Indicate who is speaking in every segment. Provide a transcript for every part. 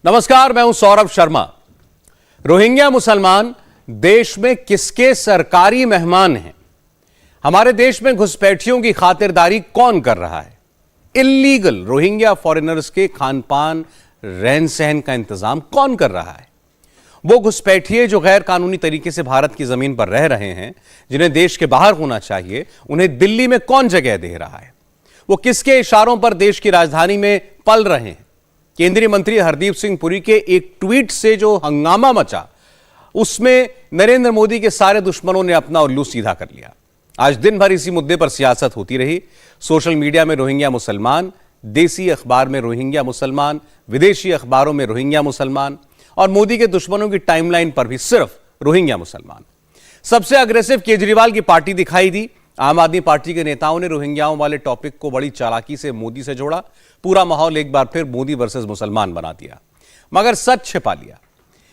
Speaker 1: नमस्कार, मैं हूं सौरभ शर्मा। रोहिंग्या मुसलमान देश में किसके सरकारी मेहमान हैं? हमारे देश में घुसपैठियों की खातिरदारी कौन कर रहा है? इल्लीगल रोहिंग्या फॉरेनर्स के खान पान रहन सहन का इंतजाम कौन कर रहा है? वो घुसपैठिए जो गैर कानूनी तरीके से भारत की जमीन पर रह रहे हैं, जिन्हें देश के बाहर होना चाहिए, उन्हें दिल्ली में कौन जगह दे रहा है? वो किसके इशारों पर देश की राजधानी में पल रहे हैं? केंद्रीय मंत्री हरदीप सिंह पुरी के एक ट्वीट से जो हंगामा मचा, उसमें नरेंद्र मोदी के सारे दुश्मनों ने अपना उल्लू सीधा कर लिया। आज दिन भर इसी मुद्दे पर सियासत होती रही। सोशल मीडिया में रोहिंग्या मुसलमान, देसी अखबार में रोहिंग्या मुसलमान, विदेशी अखबारों में रोहिंग्या मुसलमान और मोदी के दुश्मनों की टाइमलाइन पर भी सिर्फ रोहिंग्या मुसलमान। सबसे अग्रेसिव केजरीवाल की पार्टी दिखाई दी। आम आदमी पार्टी के नेताओं ने रोहिंग्याओं वाले टॉपिक को बड़ी चालाकी से मोदी से जोड़ा। पूरा माहौल एक बार फिर मोदी वर्सेस मुसलमान बना दिया, मगर सच छिपा लिया।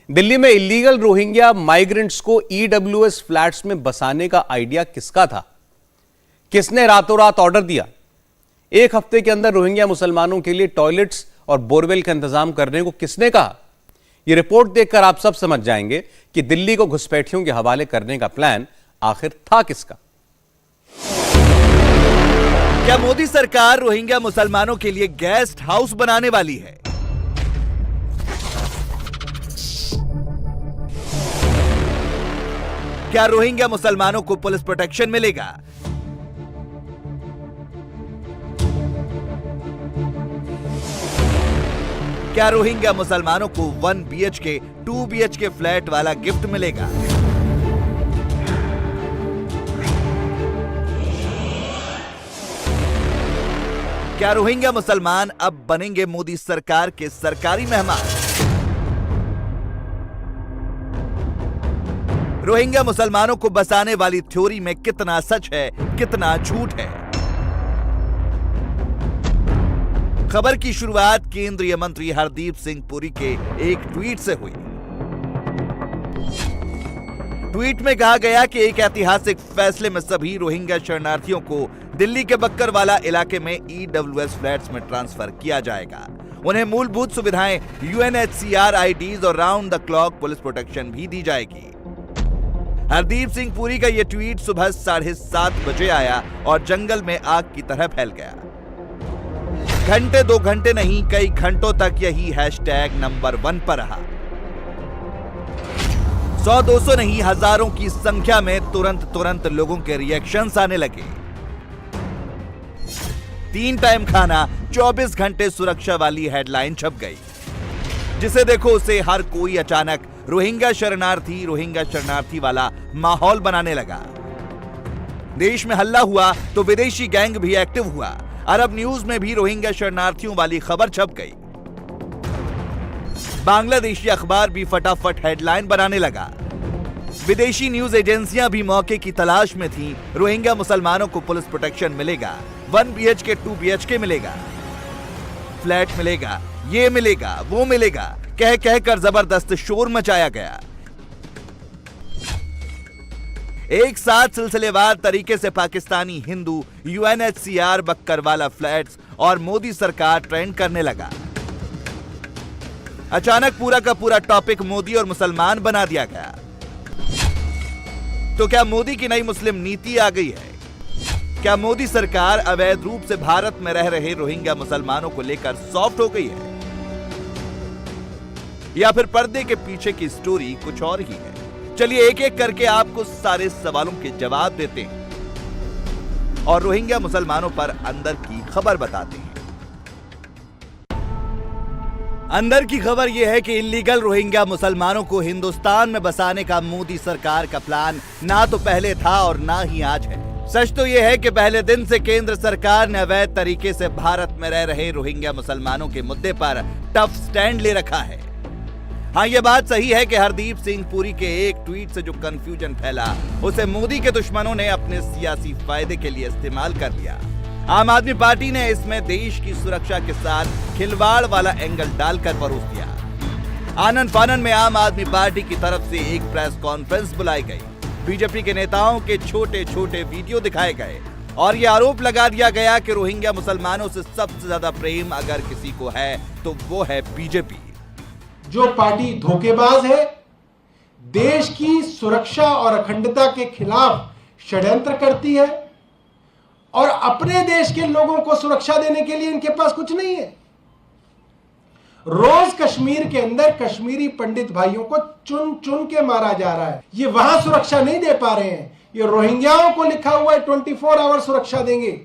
Speaker 1: दिल्ली में इलीगल रोहिंग्या माइग्रेंट्स को ईडब्ल्यूएस फ्लैट्स में बसाने का आइडिया किसका था? किसने रातों रात ऑर्डर दिया? एक हफ्ते के अंदर रोहिंग्या मुसलमानों के लिए टॉयलेट्स और बोरवेल का इंतजाम करने को किसने कहा? यह रिपोर्ट देखकर आप सब समझ जाएंगे कि दिल्ली को घुसपैठियों के हवाले करने का प्लान आखिर था किसका।
Speaker 2: क्या मोदी सरकार रोहिंग्या मुसलमानों के लिए गेस्ट हाउस बनाने वाली है? क्या रोहिंग्या मुसलमानों को पुलिस प्रोटेक्शन मिलेगा? क्या रोहिंग्या मुसलमानों को 1 BHK 2 BHK फ्लैट वाला गिफ्ट मिलेगा? क्या रोहिंग्या मुसलमान अब बनेंगे मोदी सरकार के सरकारी मेहमान? रोहिंग्या मुसलमानों को बसाने वाली थ्योरी में कितना सच है, कितना झूठ है? खबर की शुरुआत केंद्रीय मंत्री हरदीप सिंह पुरी के एक ट्वीट से हुई। ट्वीट में कहा गया कि एक ऐतिहासिक फैसले में सभी रोहिंग्या शरणार्थियों को दिल्ली के बक्करवाला इलाके में ईडब्ल्यूएस फ्लैट्स में ट्रांसफर किया जाएगा। उन्हें मूलभूत सुविधाएं, UNHCR IDs और round the clock police protection भी दी जाएगी। हरदीप सिंह पुरी का यह ट्वीट सुबह 7:30 बजे आया और जंगल में आग की तरह फैल गया। घंटे 2 घंटे नहीं, कई घंटों तक यही हैशटैग नंबर 1 पर रहा। 100-200 नहीं, हजारों की संख्या में तुरंत लोगों के रिएक्शंस आने लगे। 3 टाइम खाना, 24 घंटे सुरक्षा वाली हेडलाइन छप गई। जिसे देखो उसे हर कोई अचानक रोहिंग्या शरणार्थी वाला माहौल बनाने लगा। देश में हल्ला हुआ तो विदेशी गैंग भी एक्टिव हुआ। अरब न्यूज में भी रोहिंग्या शरणार्थियों वाली खबर छप गई। बांग्लादेशी अखबार भी फटाफट हेडलाइन बनाने लगा। विदेशी न्यूज एजेंसियां भी मौके की तलाश में थीं। रोहिंग्या मुसलमानों को पुलिस प्रोटेक्शन मिलेगा, 1 BHK 2 BHK मिलेगा, फ्लैट मिलेगा, ये मिलेगा, वो मिलेगा, कह कहकर जबरदस्त शोर मचाया गया। एक साथ सिलसिलेवार तरीके से पाकिस्तानी हिंदू, UNHCR बक्करवाला फ्लैट्स और मोदी सरकार ट्रेंड करने लगा। अचानक पूरा का पूरा टॉपिक मोदी और मुसलमान बना दिया गया। तो क्या मोदी की नई मुस्लिम नीति आ गई है? क्या मोदी सरकार अवैध रूप से भारत में रह रहे रोहिंग्या मुसलमानों को लेकर सॉफ्ट हो गई है? या फिर पर्दे के पीछे की स्टोरी कुछ और ही है? चलिए एक एक करके आपको सारे सवालों के जवाब देते हैं और रोहिंग्या मुसलमानों पर अंदर की खबर बताते हैं। अंदर की खबर यह है कि इल्लीगल रोहिंग्या मुसलमानों को हिंदुस्तान में बसाने का मोदी सरकार का प्लान ना तो पहले था और ना ही आज है। सच तो यह है कि पहले दिन से केंद्र सरकार ने अवैध तरीके से भारत में रह रहे रोहिंग्या मुसलमानों के मुद्दे पर टफ स्टैंड ले रखा है। हाँ, यह बात सही है कि हरदीप सिंह पुरी के एक ट्वीट से जो कंफ्यूजन फैला, उसे मोदी के दुश्मनों ने अपने सियासी फायदे के लिए इस्तेमाल कर लिया। आम आदमी पार्टी ने इसमें देश की सुरक्षा के साथ खिलवाड़ वाला एंगल डालकर परोस दिया। आनन फानन में आम आदमी पार्टी की तरफ से एक प्रेस कॉन्फ्रेंस बुलाई गई। बीजेपी के नेताओं के छोटे छोटे वीडियो दिखाए गए और यह आरोप लगा दिया गया कि रोहिंग्या मुसलमानों से सबसे ज्यादा प्रेम अगर किसी को है तो वो है बीजेपी।
Speaker 3: जो पार्टी धोखेबाज है, देश की सुरक्षा और अखंडता के खिलाफ षड्यंत्र करती है और अपने देश के लोगों को सुरक्षा देने के लिए इनके पास कुछ नहीं है। रोज कश्मीर के अंदर कश्मीरी पंडित भाइयों को चुन चुन के मारा जा रहा है। ये वहां सुरक्षा नहीं दे पा रहे हैं। ये रोहिंग्याओं को लिखा हुआ है 24 आवर सुरक्षा देंगे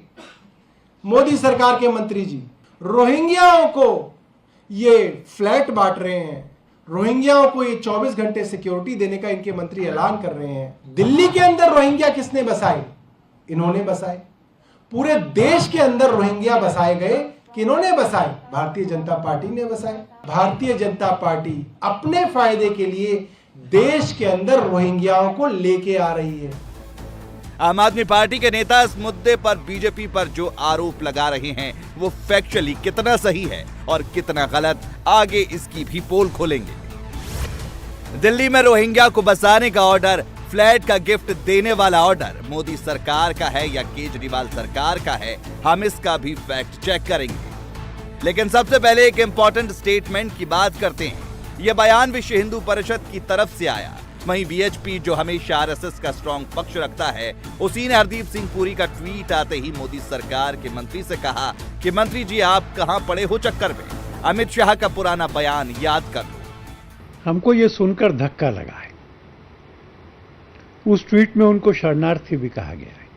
Speaker 3: मोदी सरकार के मंत्री जी। रोहिंग्याओं को ये फ्लैट बांट रहे हैं, रोहिंग्याओं को ये 24 घंटे सिक्योरिटी देने का इनके मंत्री ऐलान कर रहे हैं। दिल्ली के अंदर रोहिंग्या किसने बसाए? इन्होंने बसाए। पूरे देश के अंदर रोहिंग्या बसाए गए, किन्होंने बसाए? भारतीय जनता पार्टी ने बसाए। भारतीय जनता पार्टी अपने फायदे के लिए देश के अंदर रोहिंग्याओं को लेके आ रही है।
Speaker 2: आम आदमी पार्टी के नेता इस मुद्दे पर बीजेपी पर जो आरोप लगा रहे हैं वो फैक्चुअली कितना सही है और कितना गलत, आगे इसकी भी पोल खोलेंगे। दिल्ली में रोहिंग्या को बसाने का ऑर्डर, फ्लैट का गिफ्ट देने वाला ऑर्डर मोदी सरकार का है या केजरीवाल सरकार का है, हम इसका भी फैक्ट चेक करेंगे। लेकिन सबसे पहले एक इंपॉर्टेंट स्टेटमेंट की बात करते हैं। यह बयान विश्व हिंदू परिषद की तरफ से आया। वहीं वीएचपी जो हमेशा आरएसएस का स्ट्रॉन्ग पक्ष रखता है, उसी ने हरदीप सिंह पुरी का ट्वीट आते ही मोदी सरकार के मंत्री से कहा कि मंत्री जी आप कहां पड़े हो चक्कर में, अमित शाह का पुराना बयान याद कर लो।
Speaker 4: हमको ये सुनकर धक्का लगा है। उस ट्वीट में उनको शरणार्थी भी कहा गया है।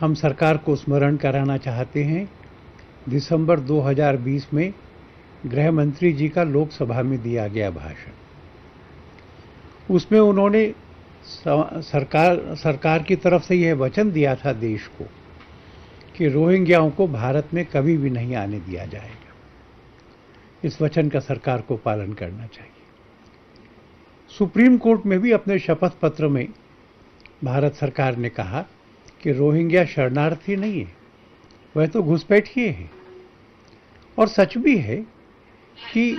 Speaker 4: हम सरकार को स्मरण कराना चाहते हैं, दिसंबर 2020 में गृह मंत्री जी का लोकसभा में दिया गया भाषण, उसमें उन्होंने सरकार की तरफ से यह वचन दिया था देश को कि रोहिंग्याओं को भारत में कभी भी नहीं आने दिया जाएगा। इस वचन का सरकार को पालन करना चाहिए। सुप्रीम कोर्ट में भी अपने शपथ पत्र में भारत सरकार ने कहा कि रोहिंग्या शरणार्थी नहीं है, वह तो घुसपैठिए हैं। और सच भी है कि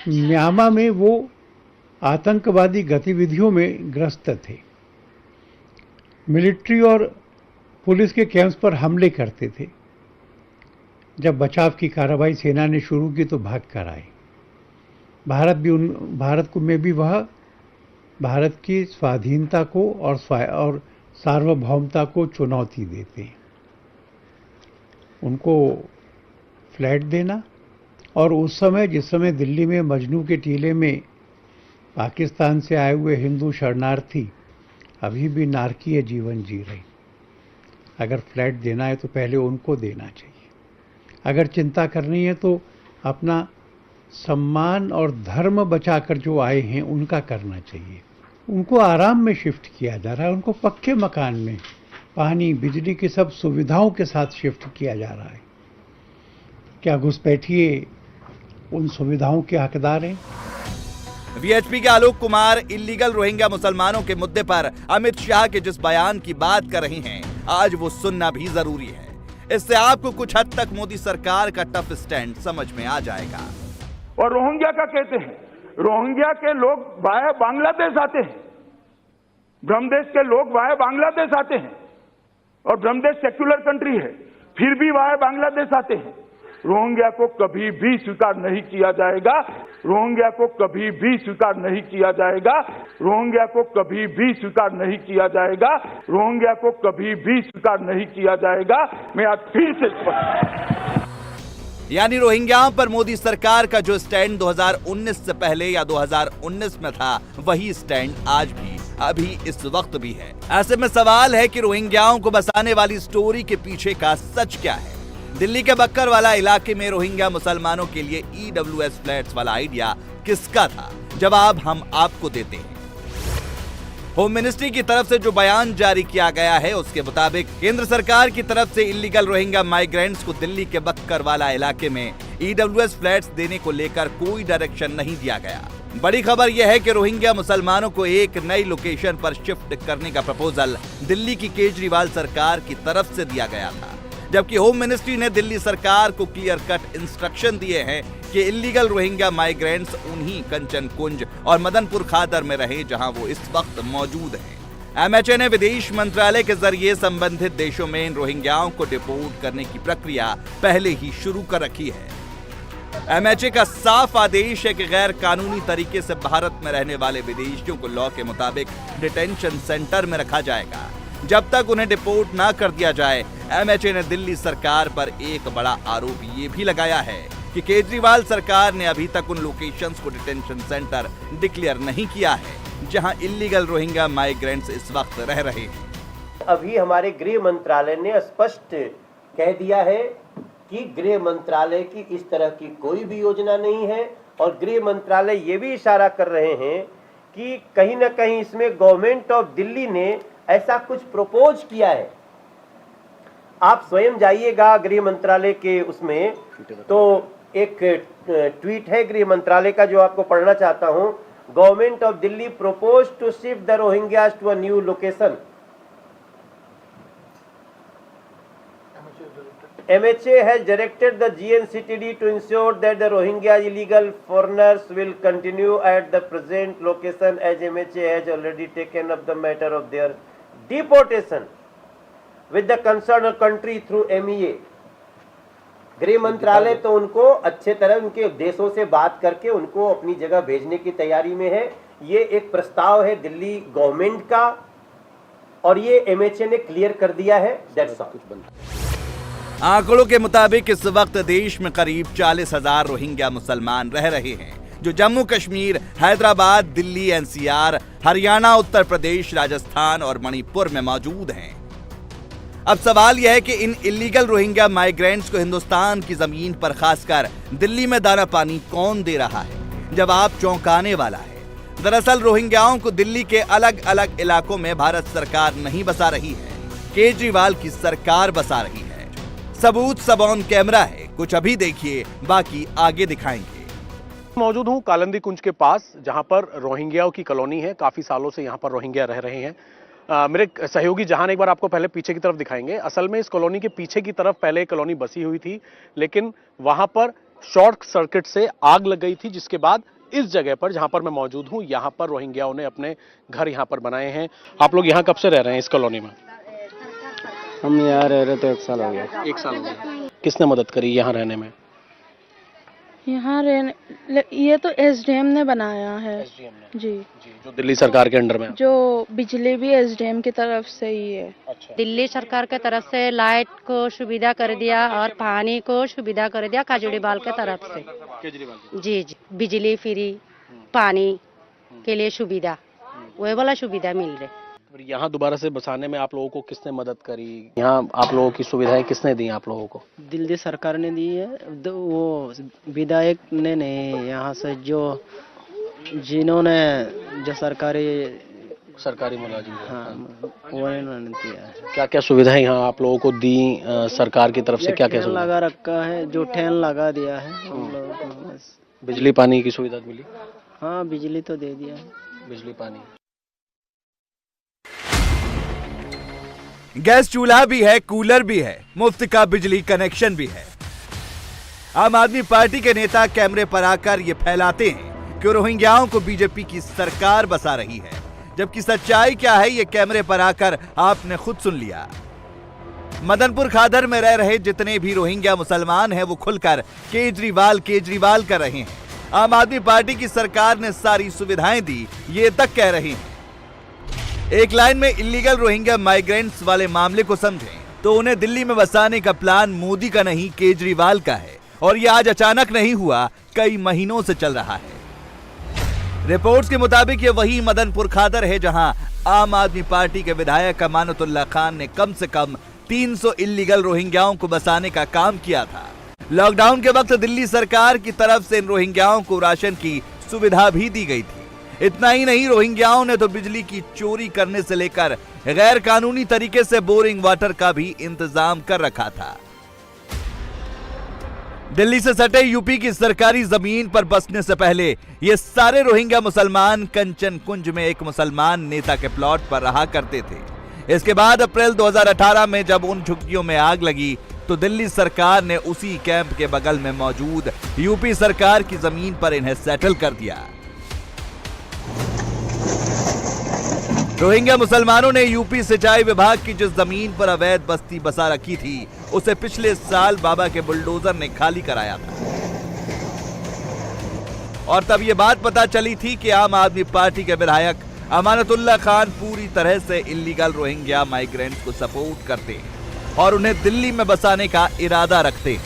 Speaker 4: म्यांमार में वो आतंकवादी गतिविधियों में ग्रस्त थे, मिलिट्री और पुलिस के कैंप्स पर हमले करते थे। जब बचाव की कार्रवाई सेना ने शुरू की तो भाग कर आए। भारत में भी वह भारत की स्वाधीनता को और सार्वभौमता को चुनौती देते हैं। उनको फ्लैट देना, और उस समय जिस समय दिल्ली में मजनू के टीले में पाकिस्तान से आए हुए हिंदू शरणार्थी अभी भी नारकीय जीवन जी रहे, अगर फ्लैट देना है तो पहले उनको देना चाहिए। अगर चिंता करनी है तो अपना सम्मान और धर्म बचाकर जो आए हैं उनका करना चाहिए। उनको आराम में शिफ्ट किया जा रहा है, उनको पक्के मकान में पानी बिजली की सब सुविधाओं के साथ शिफ्ट किया जा रहा है। क्या घुसपैठिए उन सुविधाओं के हकदार हैं?
Speaker 2: वीएचपी के आलोक कुमार इल्लीगल रोहिंग्या मुसलमानों के मुद्दे पर अमित शाह के जिस बयान की बात कर रही हैं, आज वो सुनना भी जरूरी है। इससे आपको कुछ हद तक मोदी सरकार का टफ स्टैंड समझ में आ जाएगा।
Speaker 5: और रोहिंग्या का कहते हैं, रोहिंग्या के लोग वाया बांग्लादेश आते हैं, ब्रह्मदेश के लोग वाया बांग्लादेश आते हैं, और ब्रह्मदेश सेक्युलर कंट्री है, फिर भी वाया बांग्लादेश आते हैं। रोहिंग्या को कभी भी स्वीकार नहीं किया जाएगा, रोहिंग्या को कभी भी स्वीकार नहीं किया जाएगा, रोहिंग्या को कभी भी स्वीकार नहीं किया जाएगा, रोहिंग्या को कभी भी स्वीकार नहीं किया जाएगा। मैं आज फिर से
Speaker 2: यानी रोहिंग्याओं पर मोदी सरकार का जो स्टैंड 2019 से पहले या 2019 में था, वही स्टैंड आज भी अभी इस वक्त भी है। ऐसे में सवाल है कि रोहिंग्याओं को बसाने वाली स्टोरी के पीछे का सच क्या है? दिल्ली के बक्करवाला इलाके में रोहिंग्या मुसलमानों के लिए ईडब्ल्यूएस फ्लैट्स वाला आइडिया किसका था? जवाब हम आपको देते हैं। होम मिनिस्ट्री की तरफ से जो बयान जारी किया गया है, उसके मुताबिक केंद्र सरकार की तरफ से इल्लीगल रोहिंग्या माइग्रेंट्स को दिल्ली के बक्करवाला इलाके में ईडब्ल्यूएस फ्लैट्स देने को लेकर कोई डायरेक्शन नहीं दिया गया। बड़ी खबर यह है कि रोहिंग्या मुसलमानों को एक नई लोकेशन पर शिफ्ट करने का प्रपोजल दिल्ली की केजरीवाल सरकार की तरफ से दिया गया था, जबकि होम मिनिस्ट्री ने दिल्ली सरकार को क्लियर कट इंस्ट्रक्शन दिए हैं कि इल्लीगल रोहिंग्या माइग्रेंट्स उन्हीं कंचन कुंज और मदनपुर खादर में रहे जहां वो इस वक्त मौजूद हैं। एमएचए ने विदेश मंत्रालय के जरिए संबंधित देशों में इन रोहिंग्याओं को डिपोर्ट करने की प्रक्रिया पहले ही शुरू कर रखी है। एमएचए का साफ आदेश है कि गैर कानूनी तरीके से भारत में रहने वाले विदेशियों को लॉ के मुताबिक डिटेंशन सेंटर में रखा जाएगा जब तक उन्हें डिपोर्ट ना कर दिया जाए। एमएचए ने दिल्ली सरकार पर एक बड़ा आरोप ये भी लगाया है कि केजरीवाल सरकार ने अभी तक उन लोकेशंस को डिटेंशन सेंटर डिक्लेयर नहीं किया है जहां इल्लीगल रोहिंग्या माइग्रेंट्स इस वक्त रह रहे हैं।
Speaker 6: अभी हमारे गृह मंत्रालय ने स्पष्ट कह दिया है कि गृह मंत्रालय की इस तरह की कोई भी योजना नहीं है और गृह मंत्रालय ये भी इशारा कर रहे हैं कि कहीं ना कहीं इसमें गवर्नमेंट ऑफ दिल्ली ने ऐसा कुछ प्रपोज किया है। आप स्वयं जाइएगा गृह मंत्रालय के उसमें, तो एक ट्वीट है गृह मंत्रालय का जो आपको पढ़ना चाहता हूं। Government of Delhi propose to shift the Rohingyas to a new location. MHA has directed the GNCTD to ensure that the Rohingya illegal foreigners will continue at the present location as MHA has already taken up the matter of their deportation with the concerned country through MEA। गृह मंत्रालय तो उनको अच्छे तरह उनके देशों से बात करके उनको अपनी जगह भेजने की तैयारी में है। ये एक प्रस्ताव है दिल्ली गवर्नमेंट का और ये MHA ने क्लियर कर दिया है। That's all.
Speaker 2: आंकड़ों के मुताबिक इस वक्त देश में करीब 40,000 रोहिंग्या मुसलमान रह रहे हैं जो जम्मू कश्मीर, हैदराबाद, दिल्ली, NCR, हरियाणा, उत्तर प्रदेश, राजस्थान और मणिपुर में मौजूद हैं। अब सवाल यह है कि इन इलीगल रोहिंग्या माइग्रेंट्स को हिंदुस्तान की जमीन पर खासकर दिल्ली में दाना पानी कौन दे रहा है? जवाब चौंकाने वाला है। दरअसल रोहिंग्याओं को दिल्ली के अलग अलग इलाकों में भारत सरकार नहीं बसा रही है, केजरीवाल की सरकार बसा रही है। सबूत सब ऑन कैमरा है, कुछ अभी देखिए, बाकी आगे दिखाएंगे।
Speaker 7: मौजूद हूँ कालिंदी कुंज के पास, जहां पर रोहिंग्याओं की कॉलोनी है। काफी सालों से यहां पर रोहिंग्या रह रहे हैं। मेरे सहयोगी जहान एक बार आपको पहले पीछे की तरफ दिखाएंगे। असल में इस कॉलोनी के पीछे की तरफ पहले एक कॉलोनी बसी हुई थी, लेकिन वहां पर शॉर्ट सर्किट से आग लग गई थी, जिसके बाद इस जगह पर जहां पर मैं मौजूद हूं, यहां पर रोहिंग्याओं ने अपने घर यहां पर बनाए हैं। आप लोग यहाँ कब से रह रहे हैं इस कॉलोनी में?
Speaker 8: हम यहाँ रह रहे तो 1 साल हो गया।
Speaker 7: 1 साल हो गया। किसने मदद करी यहाँ रहने में?
Speaker 9: यहाँ रहने ये तो SDM ने बनाया है। जी,
Speaker 7: जो दिल्ली सरकार के अंडर में,
Speaker 9: जो बिजली भी SDM की तरफ से ही है।
Speaker 7: अच्छा।
Speaker 10: दिल्ली सरकार के तरफ से लाइट को सुविधा कर दिया और पानी को सुविधा कर दिया केजरीवाल के तरफ से।
Speaker 7: केजरीवाल
Speaker 10: जी, बिजली फ्री, पानी के लिए सुविधा, वही वाला सुविधा मिल रही।
Speaker 7: यहाँ दोबारा से बसाने में आप लोगों को किसने मदद करी? यहाँ आप लोगों की सुविधाएं किसने दी आप लोगों को?
Speaker 8: दिल्ली सरकार ने दी है, वो विधायक ने नहीं, यहाँ से जो जिन्होंने जो सरकारी मुलाजिम, हाँ, वो इन्होंने दिया है।
Speaker 7: क्या क्या सुविधाएं यहाँ आप लोगों को दी सरकार की तरफ से? क्या क्या
Speaker 8: लगा रखा है, जो ठेन लगा दिया है उन लोगों को।
Speaker 7: बिजली पानी की सुविधा मिली?
Speaker 8: हाँ, बिजली तो दे दिया है।
Speaker 7: बिजली पानी,
Speaker 2: गैस चूल्हा भी है, कूलर भी है, मुफ्त का बिजली कनेक्शन भी है। आम आदमी पार्टी के नेता कैमरे पर आकर ये फैलाते हैं कि रोहिंग्याओं को बीजेपी की सरकार बसा रही है, जबकि सच्चाई क्या है ये कैमरे पर आकर आपने खुद सुन लिया। मदनपुर खादर में रह रहे जितने भी रोहिंग्या मुसलमान हैं वो खुलकर केजरीवाल कर रहे हैं। आम आदमी पार्टी की सरकार ने सारी सुविधाएं दी, ये तक कह रहे हैं। एक लाइन में इलीगल रोहिंग्या माइग्रेंट्स वाले मामले को समझें तो उन्हें दिल्ली में बसाने का प्लान मोदी का नहीं केजरीवाल का है, और ये आज अचानक नहीं हुआ, कई महीनों से चल रहा है। रिपोर्ट्स के मुताबिक ये वही मदनपुर खादर है जहां आम आदमी पार्टी के विधायक अमानतुल्लाह खान ने कम से कम 300 इलीगल रोहिंग्याओं को बसाने का काम किया था। लॉकडाउन के वक्त दिल्ली सरकार की तरफ से इन रोहिंग्याओं को राशन की सुविधा भी दी गई थी। इतना ही नहीं, रोहिंग्याओं ने तो बिजली की चोरी करने से लेकर गैर कानूनी तरीके से बोरिंग वाटर का भी इंतजाम कर रखा था। दिल्ली से सटे यूपी की सरकारी जमीन पर बसने से पहले ये सारे रोहिंग्या मुसलमान कंचन कुंज में एक मुसलमान नेता के प्लॉट पर रहा करते थे। इसके बाद अप्रैल 2018 में जब उन झुग्गियों में आग लगी तो दिल्ली सरकार ने उसी कैंप के बगल में मौजूद यूपी सरकार की जमीन पर इन्हें सेटल कर दिया। रोहिंग्या मुसलमानों ने यूपी सिंचाई विभाग की जिस जमीन पर अवैध बस्ती बसा रखी थी, उसे पिछले साल बाबा के बुलडोजर ने खाली कराया था। और तब ये बात पता चली थी कि आम आदमी पार्टी के विधायक अमानतुल्लाह खान पूरी तरह से इल्लीगल रोहिंग्या माइग्रेंट्स को सपोर्ट करते और उन्हें दिल्ली में बसाने का इरादा रखते।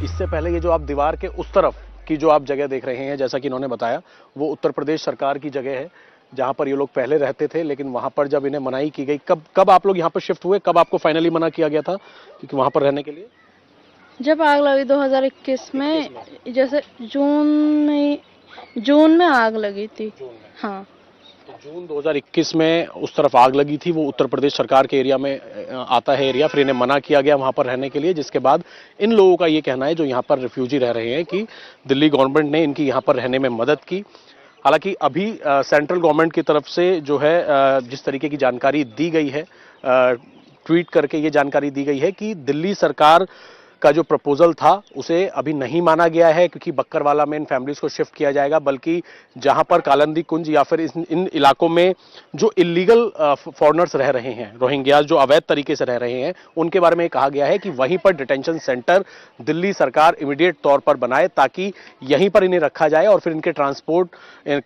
Speaker 7: इससे पहले ये जो आप दीवार के उस तरफ की जो आप जगह देख रहे हैं, जैसा कि इन्होंने बताया, वो उत्तर प्रदेश सरकार की जगह है जहां पर ये लोग पहले रहते थे। लेकिन वहां पर जब इन्हें मनाही की गई, कब आप लोग यहाँ पर शिफ्ट हुए, कब आपको फाइनली मना किया गया था क्योंकि वहां पर रहने के लिए?
Speaker 9: जब आग लगी 2021 में, जैसे जून में आग लगी थी। हाँ,
Speaker 7: तो जून 2021 में उस तरफ आग लगी थी, वो उत्तर प्रदेश सरकार के एरिया में आता है एरिया। फिर इन्हें मना किया गया वहां पर रहने के लिए, जिसके बाद इन लोगों का ये कहना है जो यहाँ पर रिफ्यूजी रह रहे हैं कि दिल्ली गवर्नमेंट ने इनकी यहाँ पर रहने में मदद की। हालांकि अभी सेंट्रल गवर्नमेंट की तरफ से जो है जिस तरीके की जानकारी दी गई है, ट्वीट करके ये जानकारी दी गई है कि दिल्ली सरकार का जो प्रपोजल था उसे अभी नहीं माना गया है क्योंकि बक्करवाला में इन फैमिलीज को शिफ्ट किया जाएगा, बल्कि जहां पर कालंदी कुंज या फिर इन इलाकों में जो इलीगल फॉरेनर्स रह रहे हैं, रोहिंग्याज जो अवैध तरीके से रह रहे हैं, उनके बारे में कहा गया है कि वहीं पर डिटेंशन सेंटर दिल्ली सरकार इमीडिएट तौर पर बनाए ताकि यहीं पर इन्हें रखा जाए और फिर इनके ट्रांसपोर्ट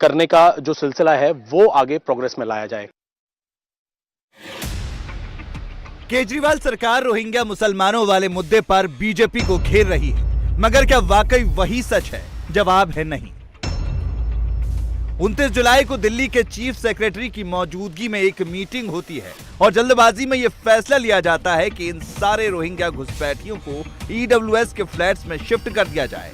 Speaker 7: करने का जो सिलसिला है वो आगे प्रोग्रेस में लाया जाए।
Speaker 2: केजरीवाल सरकार रोहिंग्या मुसलमानों वाले मुद्दे पर बीजेपी को घेर रही है, मगर क्या वाकई वही सच है? जवाब है नहीं। 29 जुलाई को दिल्ली के चीफ सेक्रेटरी की मौजूदगी में एक मीटिंग होती है और जल्दबाजी में यह फैसला लिया जाता है कि इन सारे रोहिंग्या घुसपैठियों को ईडब्ल्यूएस के फ्लैट्स में शिफ्ट कर दिया जाए।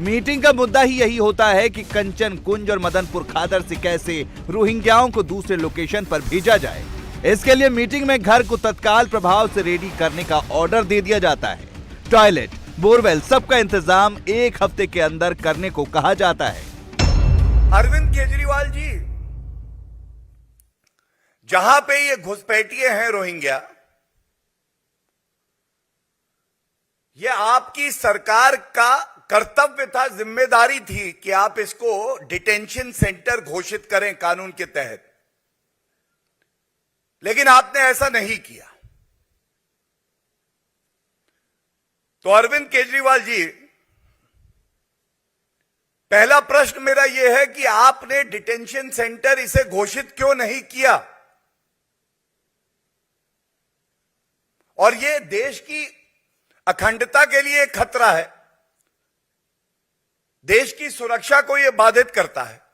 Speaker 2: मीटिंग का मुद्दा ही यही होता है कि कंचन कुंज और मदनपुर खादर से कैसे रोहिंग्याओं को दूसरे लोकेशन पर भेजा जाए। इसके लिए मीटिंग में घर को तत्काल प्रभाव से रेडी करने का ऑर्डर दे दिया जाता है। टॉयलेट, बोरवेल, सबका इंतजाम 1 हफ्ते के अंदर करने को कहा जाता है।
Speaker 11: अरविंद केजरीवाल जी, जहां पे ये घुसपैठिए हैं रोहिंग्या, ये आपकी सरकार का कर्तव्य था, जिम्मेदारी थी कि आप इसको डिटेंशन सेंटर घोषित करें कानून के तहत, लेकिन आपने ऐसा नहीं किया। तो अरविंद केजरीवाल जी, पहला प्रश्न मेरा यह है कि आपने डिटेंशन सेंटर इसे घोषित क्यों नहीं किया? और यह देश की अखंडता के लिए एक खतरा है, देश की सुरक्षा को यह बाधित करता है।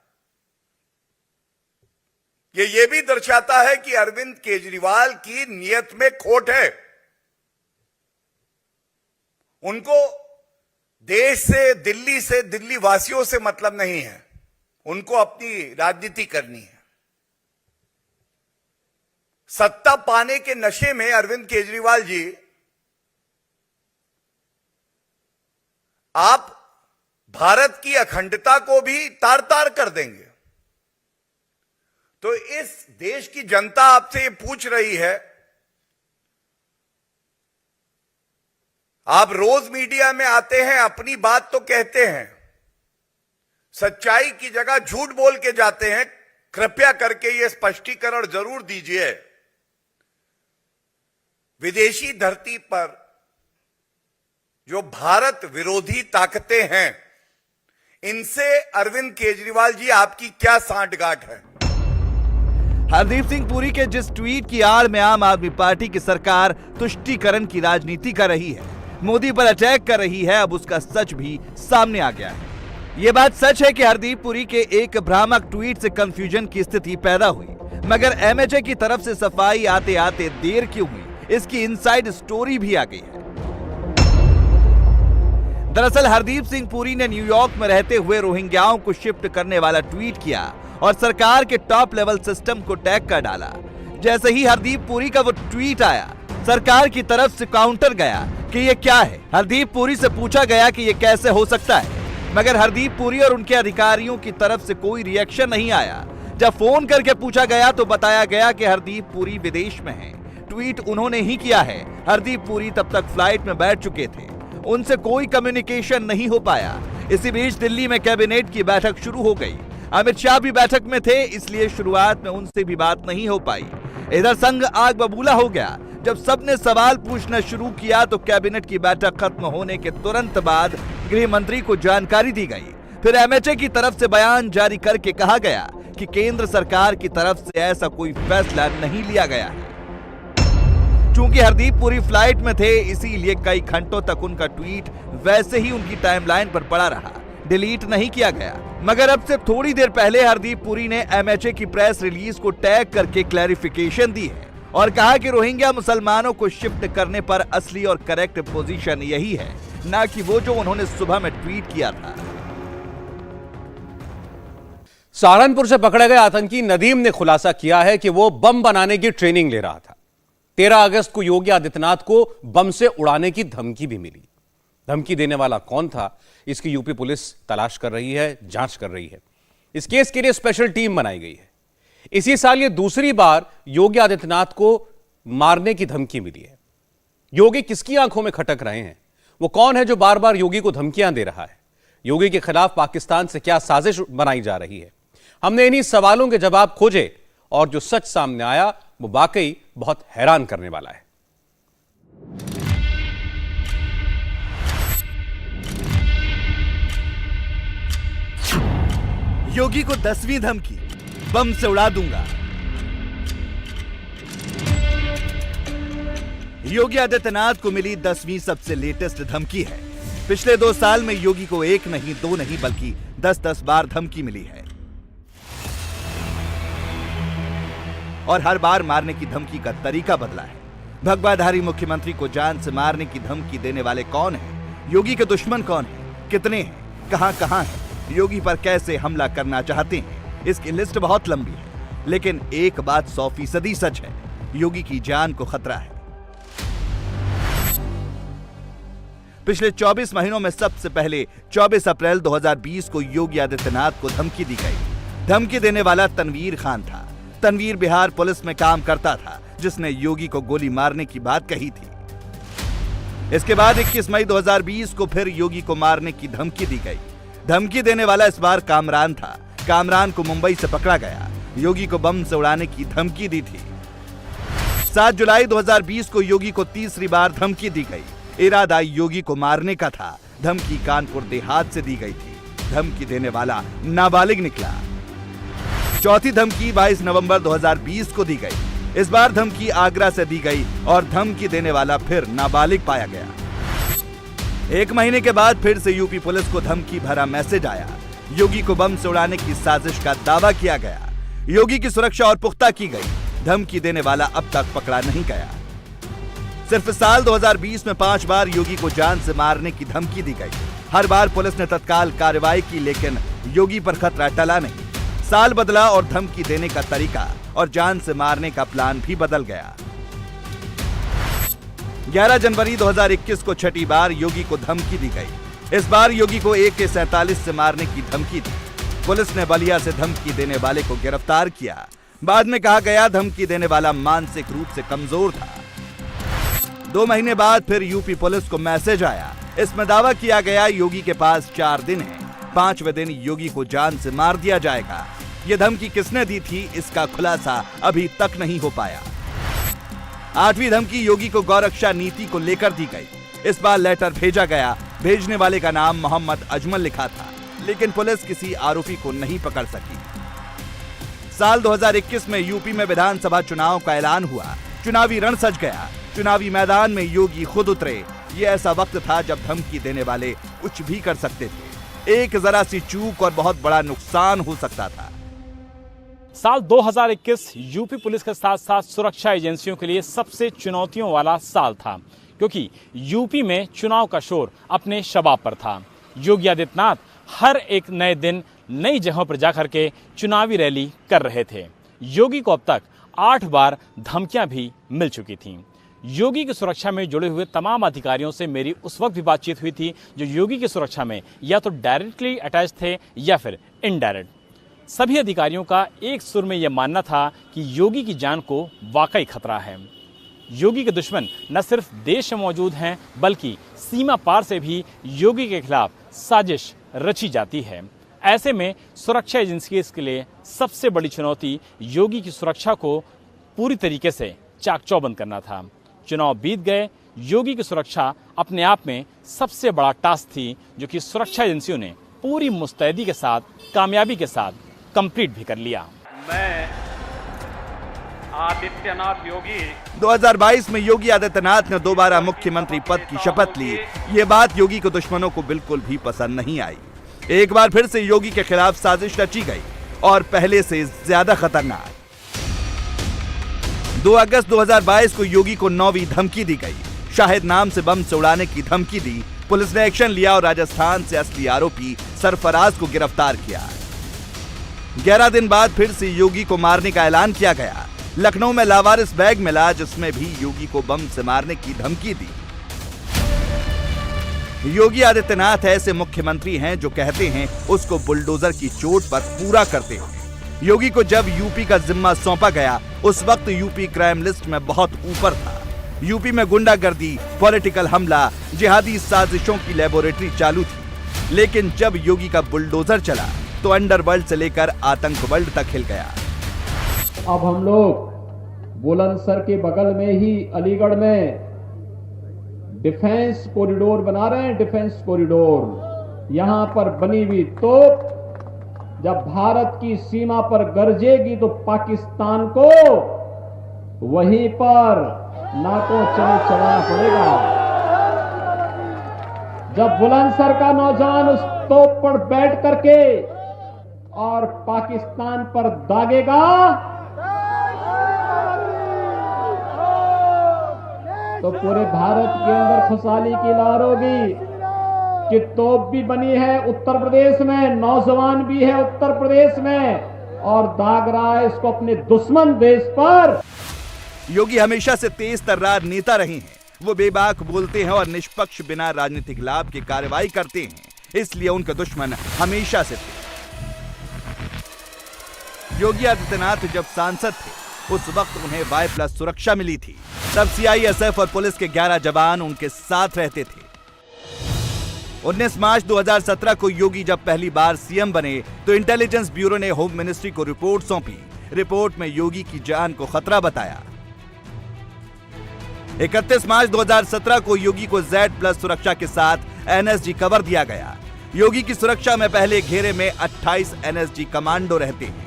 Speaker 11: ये भी दर्शाता है कि अरविंद केजरीवाल की नीयत में खोट है। उनको देश से, दिल्ली वासियों से मतलब नहीं है, उनको अपनी राजनीति करनी है। सत्ता पाने के नशे में अरविंद केजरीवाल जी, आप भारत की अखंडता को भी तार तार कर देंगे। तो इस देश की जनता आपसे ये पूछ रही है, आप रोज मीडिया में आते हैं, अपनी बात तो कहते हैं, सच्चाई की जगह झूठ बोल के जाते हैं, कृपया करके ये स्पष्टीकरण जरूर दीजिए। विदेशी धरती पर जो भारत विरोधी ताकतें हैं, इनसे अरविंद केजरीवाल जी आपकी क्या सांठगांठ है?
Speaker 2: हरदीप सिंह पुरी के जिस ट्वीट की आड़ में आम आदमी पार्टी की सरकार तुष्टीकरण की राजनीति कर रही है, मोदी पर अटैक कर रही है, अब उसका सच भी सामने आ गया है। यह बात सच है कि हरदीप पुरी के एक भ्रामक ट्वीट से कंफ्यूजन की स्थिति पैदा हुई, मगर एमएचए की तरफ से सफाई आते आते देर क्यों हुई, इसकी इनसाइड स्टोरी भी आ गई है। दरअसल हरदीप सिंह पुरी ने न्यूयॉर्क में रहते हुए रोहिंग्याओं को शिफ्ट करने वाला ट्वीट किया और सरकार के टॉप लेवल सिस्टम को टैग कर डाला। जैसे ही हरदीप पुरी का वो ट्वीट आया, सरकार की तरफ से काउंटर गया कि ये क्या है। हरदीप पुरी से पूछा गया कि ये कैसे हो सकता है, मगर हरदीप पुरी और उनके अधिकारियों की तरफ से कोई रिएक्शन नहीं आया। जब फोन करके पूछा गया तो बताया गया कि हरदीप पुरी विदेश में हैं। ट्वीट उन्होंने ही किया है। हरदीप पुरी तब तक फ्लाइट में बैठ चुके थे, उनसे कोई कम्युनिकेशन नहीं हो पाया। इसी बीच दिल्ली में कैबिनेट की बैठक शुरू हो गई। अमित शाह भी बैठक में थे, इसलिए शुरुआत में उनसे भी बात नहीं हो पाई। इधर संग आग बबूला हो गया। जब सबने सवाल पूछना शुरू किया तो कैबिनेट की बैठक खत्म होने के तुरंत बाद गृह मंत्री को जानकारी दी गई। फिर एमएचए की तरफ से बयान जारी करके कहा गया कि केंद्र सरकार की तरफ से ऐसा कोई फैसला नहीं लिया गया है। चूंकि हरदीप पुरी फ्लाइट में थे, इसीलिए कई घंटों तक उनका ट्वीट वैसे ही उनकी टाइमलाइन पर पड़ा रहा, डिलीट नहीं किया गया। मगर अब से थोड़ी देर पहले हरदीप पुरी ने एमएचए की प्रेस रिलीज को टैग करके क्लैरिफिकेशन दी है और कहा कि रोहिंग्या मुसलमानों को शिफ्ट करने पर असली और करेक्ट पोजीशन यही है, ना कि वो जो उन्होंने सुबह में ट्वीट किया था।
Speaker 1: सहारनपुर से पकड़े गए आतंकी नदीम ने खुलासा किया है कि वो बम बनाने की ट्रेनिंग ले रहा था। 13 अगस्त को योगी आदित्यनाथ को बम से उड़ाने की धमकी भी मिली। धमकी देने वाला कौन था, इसकी यूपी पुलिस तलाश कर रही है, जांच कर रही है। इस केस के लिए स्पेशल टीम बनाई गई है। इसी साल ये दूसरी बार योगी आदित्यनाथ को मारने की धमकी मिली है। योगी किसकी आंखों में खटक रहे हैं? वो कौन है जो बार बार योगी को धमकियां दे रहा है? योगी के खिलाफ पाकिस्तान से क्या साजिश बनाई जा रही है? हमने इन्हीं सवालों के जवाब खोजे और जो सच सामने आया वो वाकई बहुत हैरान करने वाला है।
Speaker 2: योगी को 10वीं धमकी, बम से उड़ा दूंगा। योगी आदित्यनाथ को मिली 10वीं सबसे लेटेस्ट धमकी है। पिछले 2 साल में योगी को 1 नहीं 2 नहीं बल्कि 10-10 बार धमकी मिली है और हर बार मारने की धमकी का तरीका बदला है। भगवाधारी मुख्यमंत्री को जान से मारने की धमकी देने वाले कौन हैं? योगी के दुश्मन कौन हैं? कितने हैं? कहां हैं? योगी पर कैसे हमला करना चाहते हैं? इसकी लिस्ट बहुत लंबी है, लेकिन एक बात 100% सच है, योगी की जान को खतरा है। पिछले 24 महीनों में सबसे पहले 24 अप्रैल 2020 को योगी आदित्यनाथ को धमकी दी गई। धमकी देने वाला तनवीर खान था। तनवीर बिहार पुलिस में काम करता था, जिसने योगी को गोली मारने की बात कही थी। इसके बाद 21 मई 2020 को फिर योगी को मारने की धमकी दी गई। धमकी देने वाला इस बार कामरान था। कामरान को मुंबई से पकड़ा गया। योगी को बम से उड़ाने की धमकी दी थी। 7 जुलाई 2020 को योगी को तीसरी बार धमकी दी गई। इरादा योगी को मारने का था। धमकी कानपुर देहात से दी गई थी। धमकी देने वाला नाबालिग निकला। चौथी धमकी 22 नवंबर 2020 को दी गई। इस बार धमकी आगरा से दी गई और धमकी देने वाला फिर नाबालिग पाया गया। 1 महीने के बाद फिर से यूपी पुलिस को धमकी भरा मैसेज आया। योगी को बम से उड़ाने की साजिश का दावा किया गया। योगी की सुरक्षा और पुख्ता की गई। धमकी देने वाला अब तक पकड़ा नहीं गया। सिर्फ साल 2020 में 5 बार योगी को जान से मारने की धमकी दी गई। हर बार पुलिस ने तत्काल कार्रवाई की, लेकिन योगी पर खतरा टला नहीं। साल बदला और धमकी देने का तरीका और जान से मारने का प्लान भी बदल गया। 11 जनवरी 2021 को छठी बार योगी को धमकी दी गई। इस बार योगी को AK-47 से मारने की धमकी दी। पुलिस ने बलिया से धमकी देने वाले को गिरफ्तार किया। बाद में कहा गया धमकी देने वाला मानसिक रूप से कमजोर था। 2 महीने बाद फिर यूपी पुलिस को मैसेज आया। इसमें दावा किया गया योगी के पास 4 दिन है। 5वें दिन योगी को जान से मार दिया जाएगा। ये धमकी किसने दी थी, इसका खुलासा अभी तक नहीं हो पाया। 8वीं धमकी योगी को गौरक्षा नीति को लेकर दी गई। इस बार लेटर भेजा गया। भेजने वाले का नाम मोहम्मद अजमल लिखा था, लेकिन पुलिस किसी आरोपी को नहीं पकड़ सकी। साल 2021 में यूपी में विधानसभा चुनाव का ऐलान हुआ। चुनावी रण सज गया। चुनावी मैदान में योगी खुद उतरे। ये ऐसा वक्त था जब धमकी देने वाले कुछ भी कर सकते थे। एक जरा सी चूक और बहुत बड़ा नुकसान हो सकता था।
Speaker 12: साल 2021 यूपी पुलिस के साथ साथ सुरक्षा एजेंसियों के लिए सबसे चुनौतियों वाला साल था, क्योंकि यूपी में चुनाव का शोर अपने शबाब पर था। योगी आदित्यनाथ हर एक नए दिन नई जगहों पर जाकर के चुनावी रैली कर रहे थे। योगी को अब तक 8 बार धमकियां भी मिल चुकी थीं। योगी की सुरक्षा में जुड़े हुए तमाम अधिकारियों से मेरी उस वक्त भी बातचीत हुई थी जो योगी की सुरक्षा में या तो डायरेक्टली अटैच थे या फिर इनडायरेक्ट। सभी अधिकारियों का एक सुर में यह मानना था कि योगी की जान को वाकई खतरा है। योगी के दुश्मन न सिर्फ देश में मौजूद हैं, बल्कि सीमा पार से भी योगी के खिलाफ साजिश रची जाती है। ऐसे में सुरक्षा एजेंसी के लिए सबसे बड़ी चुनौती योगी की सुरक्षा को पूरी तरीके से चाक चौबंद करना था। चुनाव बीत गए, योगी की सुरक्षा अपने आप में सबसे बड़ा टास्क थी, जो कि सुरक्षा एजेंसियों ने पूरी मुस्तैदी के साथ, कामयाबी के साथ कंप्लीट भी कर लिया।
Speaker 13: मैं आदित्यनाथ योगी
Speaker 2: 2022 में योगी आदित्यनाथ ने दोबारा मुख्यमंत्री पद की शपथ ली। ये बात योगी के दुश्मनों को बिल्कुल भी पसंद नहीं आई। एक बार फिर से योगी के खिलाफ साजिश रची गई और पहले से ज्यादा खतरनाक। 2 अगस्त 2022 को योगी को 9वीं धमकी दी गई। शाहिद नाम से बम से उड़ाने की धमकी दी। पुलिस ने एक्शन लिया और राजस्थान से असली आरोपी सरफराज को गिरफ्तार किया। 11 दिन बाद फिर से योगी को मारने का ऐलान किया गया। लखनऊ में लावारिस बैग मिला, जिसमें भी योगी को बम से मारने की धमकी दी। योगी आदित्यनाथ ऐसे मुख्यमंत्री हैं जो कहते हैं उसको बुलडोजर की चोट पर पूरा करते हैं। योगी को जब यूपी का जिम्मा सौंपा गया, उस वक्त यूपी क्राइम लिस्ट में बहुत ऊपर था। यूपी में गुंडागर्दी, पॉलिटिकल हमला, जिहादी साजिशों की लेबोरेटरी चालू थी। लेकिन जब योगी का बुलडोजर चला तो अंडरवर्ल्ड से लेकर आतंकवर्ल्ड तक हिल गया।
Speaker 14: अब हम लोग बुलंदशहर के बगल में ही अलीगढ़ में डिफेंस कॉरिडोर बना रहे हैं। डिफेंस कॉरिडोर यहां पर बनी हुई तोप जब भारत की सीमा पर गरजेगी तो पाकिस्तान को वहीं पर नाकों चल चलाना पड़ेगा। जब बुलंदशहर का नौजवान उस तोप पर बैठ करके और पाकिस्तान पर दागेगा तो पूरे भारत के अंदर खुशहाली की लहर होगी कि तोप भी बनी है उत्तर प्रदेश में, नौजवान भी है उत्तर प्रदेश में और दाग रहा है इसको अपने दुश्मन देश पर।
Speaker 2: योगी हमेशा से तेज तर्रार नेता रहे हैं। वो बेबाक बोलते हैं और निष्पक्ष बिना राजनीतिक लाभ की कार्रवाई करते हैं, इसलिए उनके दुश्मन हमेशा से थे। योगी आदित्यनाथ जब सांसद थे उस वक्त उन्हें Y+ सुरक्षा मिली थी। तब CISF और पुलिस के 11 जवान उनके साथ रहते थे। 19 मार्च 2017 को योगी जब पहली बार सीएम बने तो इंटेलिजेंस ब्यूरो ने होम मिनिस्ट्री को रिपोर्ट सौंपी। रिपोर्ट में योगी की जान को खतरा बताया। 31 मार्च 2017 को योगी को Z+ सुरक्षा के साथ NSG कवर दिया गया। योगी की सुरक्षा में पहले घेरे में 28 NSG कमांडो रहते हैं।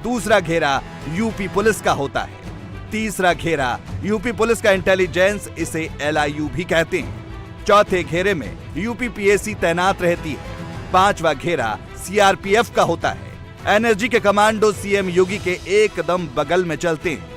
Speaker 2: दूसरा घेरा यूपी पुलिस का होता है। तीसरा घेरा यूपी पुलिस का इंटेलिजेंस, इसे LIU भी कहते हैं। चौथे घेरे में यूपी PAC तैनात रहती है। पांचवा घेरा CRPF का होता है। NSG के कमांडो CM योगी के एकदम बगल में चलते हैं।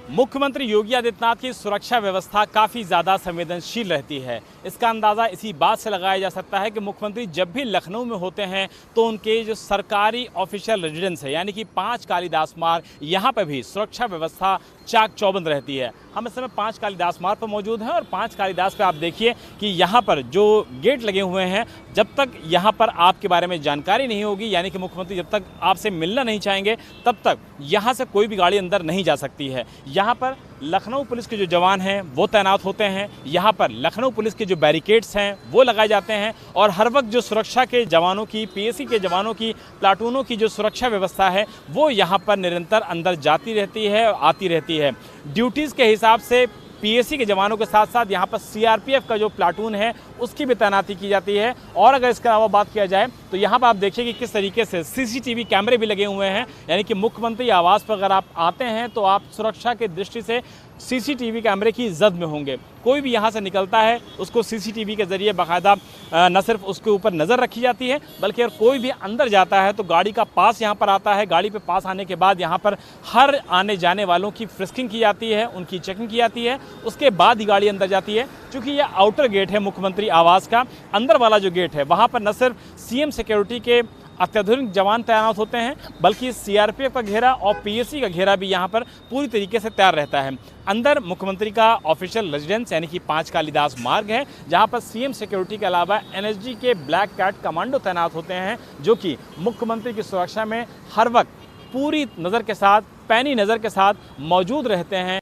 Speaker 12: मुख्यमंत्री योगी आदित्यनाथ की सुरक्षा व्यवस्था काफ़ी ज़्यादा संवेदनशील रहती है। इसका अंदाज़ा इसी बात से लगाया जा सकता है कि मुख्यमंत्री जब भी लखनऊ में होते हैं तो उनके जो सरकारी ऑफिशियल रेजिडेंस है यानी कि 5 कालिदास मार्ग, यहाँ पर भी सुरक्षा व्यवस्था चाक चौबंद रहती है। हम इस समय 5 कालिदास मार्ग पर मौजूद हैं और 5 कालिदास पे आप देखिए कि यहाँ पर जो गेट लगे हुए हैं, जब तक यहाँ पर आपके बारे में जानकारी नहीं होगी, यानी कि मुख्यमंत्री जब तक आपसे मिलना नहीं चाहेंगे तब तक यहाँ से कोई भी गाड़ी अंदर नहीं जा सकती है। यहाँ पर लखनऊ पुलिस के जो जवान हैं वो तैनात होते हैं। यहाँ पर लखनऊ पुलिस के जो बैरिकेड्स हैं वो लगाए जाते हैं और हर वक्त जो सुरक्षा के जवानों की, PAC के जवानों की, प्लाटूनों की जो सुरक्षा व्यवस्था है वो यहाँ पर निरंतर अंदर जाती रहती है और आती रहती है। ड्यूटीज़ के हिसाब से PAC के जवानों के साथ साथ यहाँ पर CRPF का जो प्लाटून है उसकी भी तैनाती की जाती है। और अगर इसके अलावा बात किया जाए तो यहाँ पर आप देखिए कि किस तरीके से CCTV कैमरे भी लगे हुए हैं, यानी कि मुख्यमंत्री आवास पर अगर आप आते हैं तो आप सुरक्षा की दृष्टि से CCTV कैमरे की जद में होंगे। कोई भी यहाँ से निकलता है उसको CCTV के जरिए बाकायदा न सिर्फ उसके ऊपर नज़र रखी जाती है, बल्कि अगर कोई भी अंदर जाता है तो गाड़ी का पास यहाँ पर आता है। गाड़ी पे पास आने के बाद यहाँ पर हर आने जाने वालों की फ्रिस्किंग की जाती है, उनकी चेकिंग की जाती है, उसके बाद ही गाड़ी अंदर जाती है। क्योंकि ये आउटर गेट है मुख्यमंत्री आवास का, अंदर वाला जो गेट है वहाँ पर न सिर्फ CM सिक्योरिटी के अत्याधुनिक जवान तैनात होते हैं, बल्कि CRPF का घेरा और PAC का घेरा भी यहाँ पर पूरी तरीके से तैयार रहता है। अंदर मुख्यमंत्री का ऑफिशियल रेजिडेंस यानी कि 5 कालिदास मार्ग है, जहाँ पर CM सिक्योरिटी के अलावा NSG के ब्लैक कैट कमांडो तैनात होते हैं, जो कि मुख्यमंत्री की सुरक्षा में हर वक्त पूरी नज़र के साथ, पैनी नज़र के साथ मौजूद रहते हैं।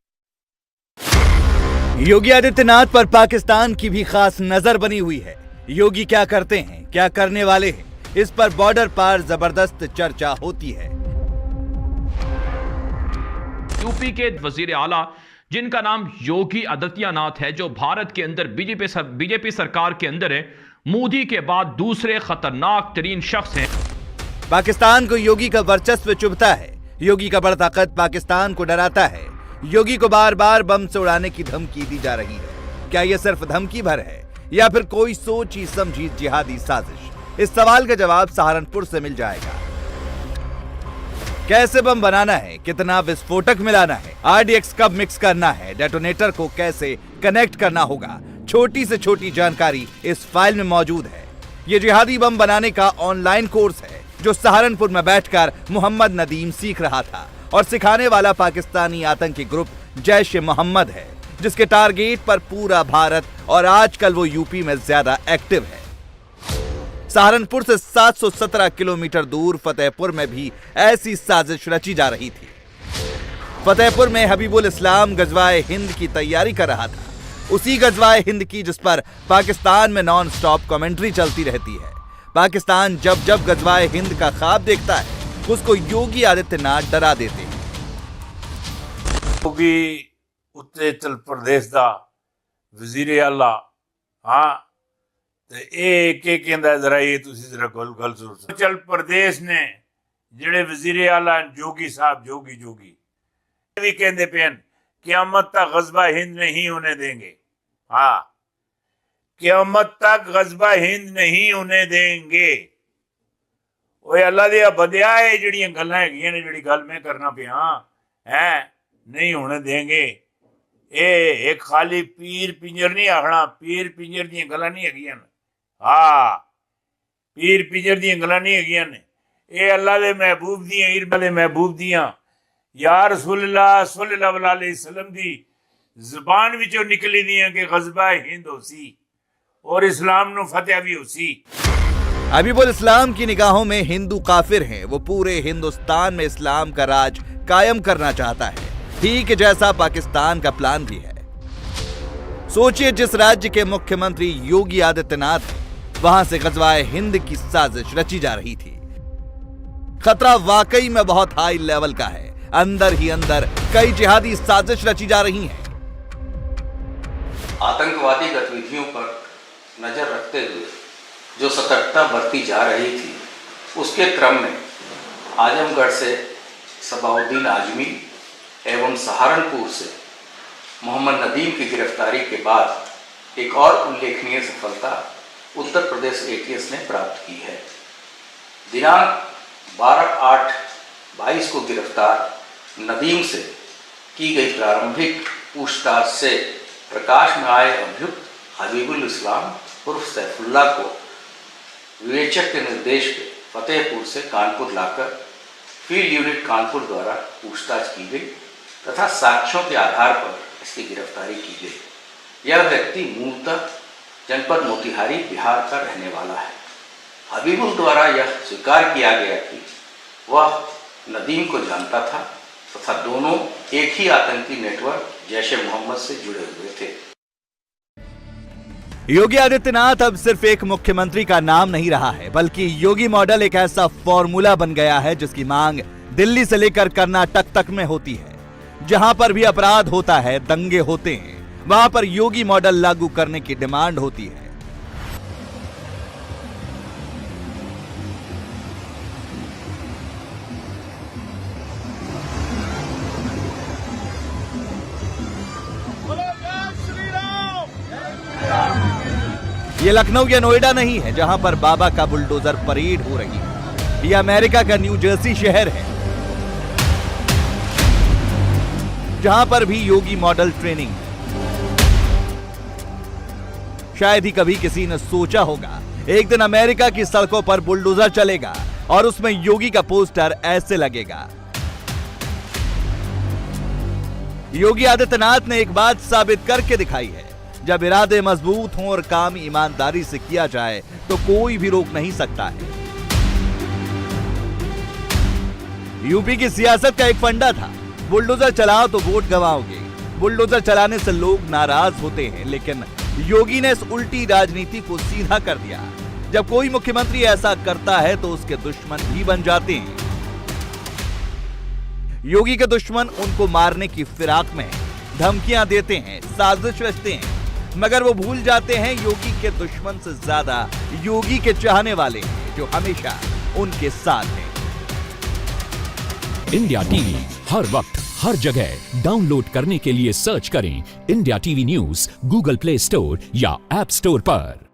Speaker 2: योगी आदित्यनाथ पर पाकिस्तान की भी खास नजर बनी हुई है। योगी क्या करते हैं, क्या करने वाले हैं, इस पर बॉर्डर पार जबरदस्त चर्चा होती है।
Speaker 15: यूपी के वजीर आला
Speaker 13: जिनका नाम योगी आदित्यनाथ है, जो भारत के अंदर बीजेपी सरकार के अंदर है, मोदी के बाद दूसरे खतरनाक तरीन शख्स हैं।
Speaker 2: पाकिस्तान को योगी का वर्चस्व चुभता है। योगी का बड़ा ताकत पाकिस्तान को डराता है। योगी को बार बार बम से उड़ाने की धमकी दी जा रही है। क्या यह सिर्फ धमकी भर है या फिर कोई सोची समझी जिहादी साजिश? इस सवाल का जवाब सहारनपुर से मिल जाएगा। कैसे बम बनाना है, कितना विस्फोटक मिलाना है, आरडीएक्स कब मिक्स करना है, डेटोनेटर को कैसे कनेक्ट करना होगा, छोटी से छोटी जानकारी इस फाइल में मौजूद है। ये जिहादी बम बनाने का ऑनलाइन कोर्स है जो सहारनपुर में बैठकर मोहम्मद नदीम सीख रहा था, और सिखाने वाला पाकिस्तानी आतंकी ग्रुप जैश-ए-मोहम्मद है, जिसके टारगेट पर पूरा भारत और आजकल वो यूपी में ज्यादा एक्टिव है। सहारनपुर से 717 किलोमीटर दूर फतेहपुर में भी ऐसी साजिश रची जा रही थी। फतेहपुर में हबीबुल इस्लाम गजवाए हिंद की तैयारी कर रहा था, उसी गजवाए हिंद की जिस पर पाकिस्तान में नॉन स्टॉप कमेंट्री चलती रहती है। पाकिस्तान जब जब गजवाए हिंद का ख्वाब देखता है, उसको योगी आदित्यनाथ डरा देते हैं।
Speaker 15: योगी उत्तराखंड प्रदेश का वजीर आला, हाँ एक कहता जरा ये जरा गल सुनो। हिमाचल प्रदेश ने जेड़े वजीर आला जोगी साहब जोगी भी कहते पे क़यामत तक गज़बा हिंद नहीं होने देंगे। हाँ, क़यामत तक गज़बा हिंद नहीं होने देंगे। ओए अल्लाह दे बदिया है जड़ियां गल्लां हैगियां ने, जड़ी गल मैं करना पिया है नहीं होने देंगे। एक खाली पीर पिंजर नहीं आखना, पीर पिंजर दी गल्लां नहीं हैगियां। हाँ, पीर पिंजर दी गल्लां नहीं हैगियां ने, ये अल्लाह दे महबूब दियां इरबले महबूब दियां या रसूलुल्लाह सल्लल्लाहु अलैहि वसल्लम दी जुबान विचों निकली दियां कि गज़बा हिंद होसी और इस्लाम नु फतेह भी होसी।
Speaker 2: हबीबुल इस्लाम की निगाहों में हिंदू काफिर हैं। वो पूरे हिंदुस्तान में इस्लाम का राज कायम करना चाहता है, ठीक जैसा पाकिस्तान का प्लान भी है। सोचिए, जिस राज्य के मुख्यमंत्री योगी आदित्यनाथ हैं, वहां से गज़वाए हिंद की साजिश रची जा रही थी। खतरा वाकई में बहुत हाई लेवल का है। अंदर ही अंदर कई जिहादी साजिश रची जा रही हैं।
Speaker 16: आतंकवादी गतिविधियों पर नजर रखते हुए जो सतर्कता बरती जा रही थी, उसके क्रम में आजमगढ़ से सबाउद्दीन आजमी एवं सहारनपुर से मोहम्मद नदीम की गिरफ्तारी के बाद एक और उल्लेखनीय सफलता उत्तर प्रदेश एटीएस ने प्राप्त की है। दिनांक 12/8/22 को गिरफ्तार नदीम से की गई प्रारंभिक पूछताछ से प्रकाश में आए अभियुक्त हबीबुल इस्लाम उर्फ सैफुल्लाह को विवेचक के निर्देश पे फतेहपुर से कानपुर लाकर फील्ड यूनिट कानपुर द्वारा पूछताछ की गई तथा साक्ष्यों के आधार पर इसकी गिरफ्तारी की गई। यह व्यक्ति मूलतः जनपद मोतिहारी बिहार का रहने वाला है। हबीबुल द्वारा यह स्वीकार किया गया कि वह नदीम को जानता था तथा दोनों एक ही आतंकी नेटवर्क जैश-ए-मोहम्मद से जुड़े हुए थे।
Speaker 2: योगी आदित्यनाथ अब सिर्फ एक मुख्यमंत्री का नाम नहीं रहा है, बल्कि योगी मॉडल एक ऐसा फॉर्मूला बन गया है जिसकी मांग दिल्ली से लेकर कर्नाटक तक में होती है। जहां पर भी अपराध होता है, दंगे होते हैं, वहां पर योगी मॉडल लागू करने की डिमांड होती है। ये लखनऊ या नोएडा नहीं है जहां पर बाबा का बुलडोजर परेड हो रही है। ये अमेरिका का न्यू जर्सी शहर है जहां पर भी योगी मॉडल ट्रेनिंग है। शायद ही कभी किसी ने सोचा होगा एक दिन अमेरिका की सड़कों पर बुलडोजर चलेगा और उसमें योगी का पोस्टर ऐसे लगेगा। योगी आदित्यनाथ ने एक बात साबित करके दिखाई है, जब इरादे मजबूत हों और काम ईमानदारी से किया जाए तो कोई भी रोक नहीं सकता है। यूपी की सियासत का एक फंडा था, बुलडोजर चलाओ तो वोट गंवाओगे। बुलडोजर चलाने से लोग नाराज होते हैं, लेकिन योगी ने इस उल्टी राजनीति को सीधा कर दिया। जब कोई मुख्यमंत्री ऐसा करता है तो उसके दुश्मन भी बन जाते हैं। योगी के दुश्मन उनको मारने की फिराक में हैं। धमकियां देते हैं, साजिश रचते हैं, मगर वो भूल जाते हैं योगी के दुश्मन से ज्यादा योगी के चाहने वाले हैं, जो हमेशा उनके साथ हैं।
Speaker 17: इंडिया टीवी हर वक्त हर जगह डाउनलोड करने के लिए सर्च करें India TV news Google play store या ऐप स्टोर पर।